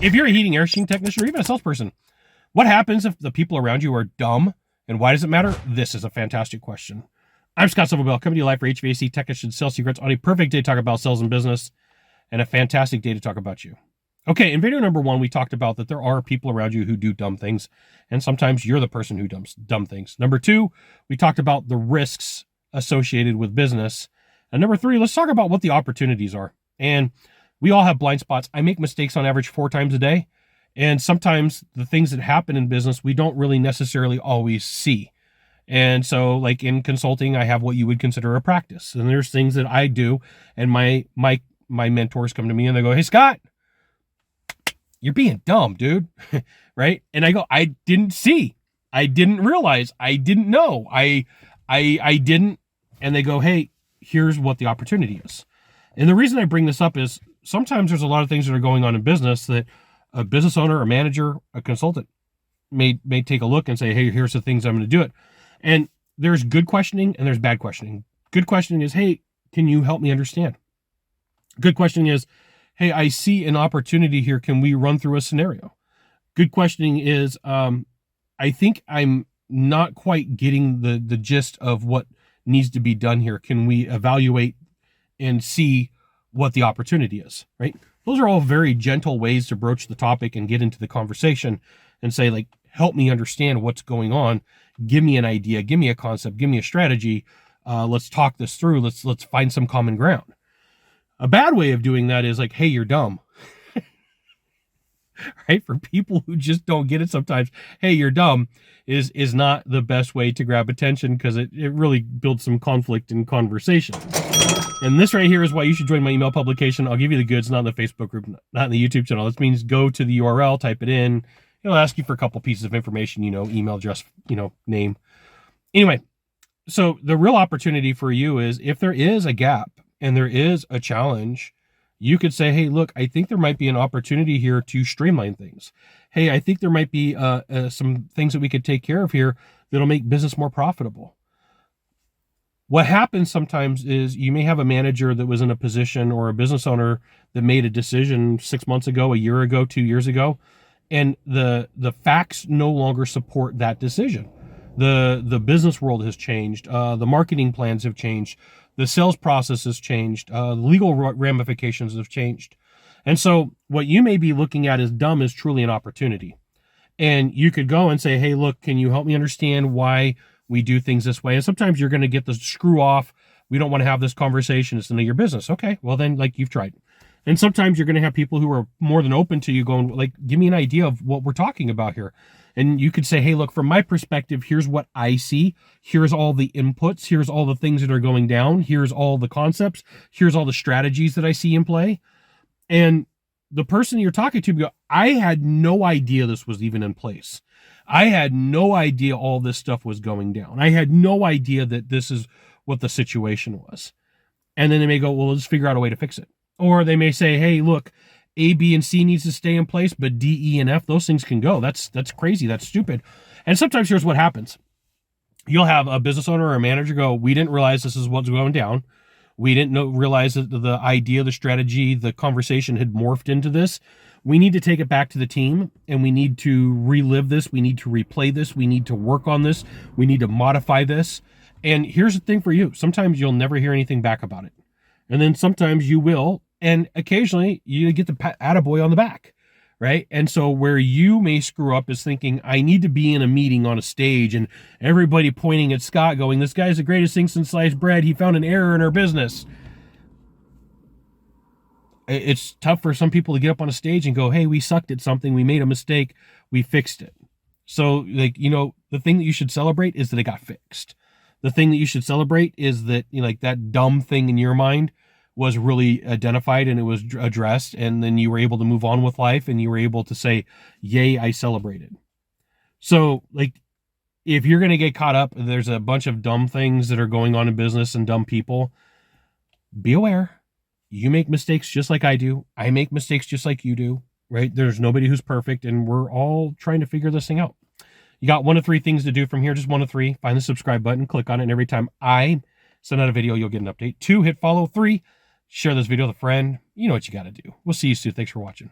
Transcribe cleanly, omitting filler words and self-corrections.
If you're a heating air conditioning technician or even a salesperson, what happens if the people around you are dumb, and why does it matter? This is a fantastic question. I'm Scott Sylvan Bell, coming to you live for HVAC Technician Sales Secrets on a perfect day to talk about sales and business, and a fantastic day to talk about you. Okay, in video number 1, we talked about that there are people around you who do dumb things, and sometimes you're the person who does dumb things. Number 2, we talked about the risks associated with business. And number 3, let's talk about what the opportunities are. And we all have blind spots. I make mistakes on average 4 times a day. And sometimes the things that happen in business, we don't really necessarily always see. And so like in consulting, I have what you would consider a practice. And there's things that I do. And my mentors come to me and they go, "Hey, Scott, you're being dumb, dude." Right? And I go, "I didn't see. I didn't realize. I didn't know. I didn't." And they go, "Hey, here's what the opportunity is." And the reason I bring this up is sometimes there's a lot of things that are going on in business that a business owner, a manager, a consultant may take a look and say, "Hey, here's the things I'm going to do it." And there's good questioning and there's bad questioning. Good questioning is, "Hey, can you help me understand?" Good questioning is, "Hey, I see an opportunity here. Can we run through a scenario?" Good questioning is, "I think I'm not quite getting the gist of what needs to be done here. Can we evaluate and see what the opportunity is?" Right? Those are all very gentle ways to broach the topic and get into the conversation and say, like, "Help me understand what's going on. Give me an idea. Give me a concept. Give me a strategy. Let's talk this through. Let's find some common ground." A bad way of doing that is like, "Hey, you're dumb." Right? For people who just don't get it sometimes, "Hey, you're dumb," is not the best way to grab attention, because it really builds some conflict in conversation. And this right here is why you should join my email publication. I'll give you the goods, not in the Facebook group, not in the YouTube channel. This means go to the URL, type it in. It'll ask you for a couple pieces of information, email address, name. Anyway, so the real opportunity for you is if there is a gap and there is a challenge, you could say, "Hey, look, I think there might be an opportunity here to streamline things. Hey, I think there might be some things that we could take care of here that'll make business more profitable." What happens sometimes is you may have a manager that was in a position, or a business owner that made a decision 6 months ago, a year ago, 2 years ago, and the facts no longer support that decision. The business world has changed. The marketing plans have changed. The sales process has changed. The legal ramifications have changed. And so what you may be looking at as dumb is truly an opportunity. And you could go and say, "Hey, look, can you help me understand why we do things this way?" And sometimes you're going to get the screw off. "We don't want to have this conversation. It's none of your business." Okay, well then, like, you've tried. And sometimes you're going to have people who are more than open to you going, like, "Give me an idea of what we're talking about here." And you could say, "Hey, look, from my perspective, here's what I see. Here's all the inputs. Here's all the things that are going down. Here's all the concepts. Here's all the strategies that I see in play." And the person you're talking to go, "I had no idea this was even in place. I had no idea all this stuff was going down. I had no idea that this is what the situation was." And then they may go, "Well, let's figure out a way to fix it." Or they may say, "Hey, look, A, B, and C needs to stay in place, but D, E, and F, those things can go. That's crazy. That's stupid." And sometimes here's what happens. You'll have a business owner or a manager go, "We didn't realize this is what's going down. We didn't realize that the idea, the strategy, the conversation had morphed into this. We need to take it back to the team, and we need to relive this. We need to replay this. We need to work on this. We need to modify this." And here's the thing for you. Sometimes you'll never hear anything back about it. And then sometimes you will. And occasionally you get the attaboy on the back, right? And so where you may screw up is thinking, "I need to be in a meeting on a stage and everybody pointing at Scott going, 'This guy's the greatest thing since sliced bread. He found an error in our business.'" It's tough for some people to get up on a stage and go, "Hey, we sucked at something. We made a mistake. We fixed it." So, like, the thing that you should celebrate is that it got fixed. The thing that you should celebrate is that, like, that dumb thing in your mind was really identified and it was addressed, and then you were able to move on with life and you were able to say, "Yay, I celebrated." So, like, if you're going to get caught up, there's a bunch of dumb things that are going on in business and dumb people, be aware. You make mistakes just like I do. I make mistakes just like you do, right? There's nobody who's perfect, and we're all trying to figure this thing out. You got 1 of 3 things to do from here, just 1 of 3. Find the subscribe button, click on it, and every time I send out a video, you'll get an update. 2, hit follow. 3, share this video with a friend. You know what you got to do. We'll see you soon. Thanks for watching.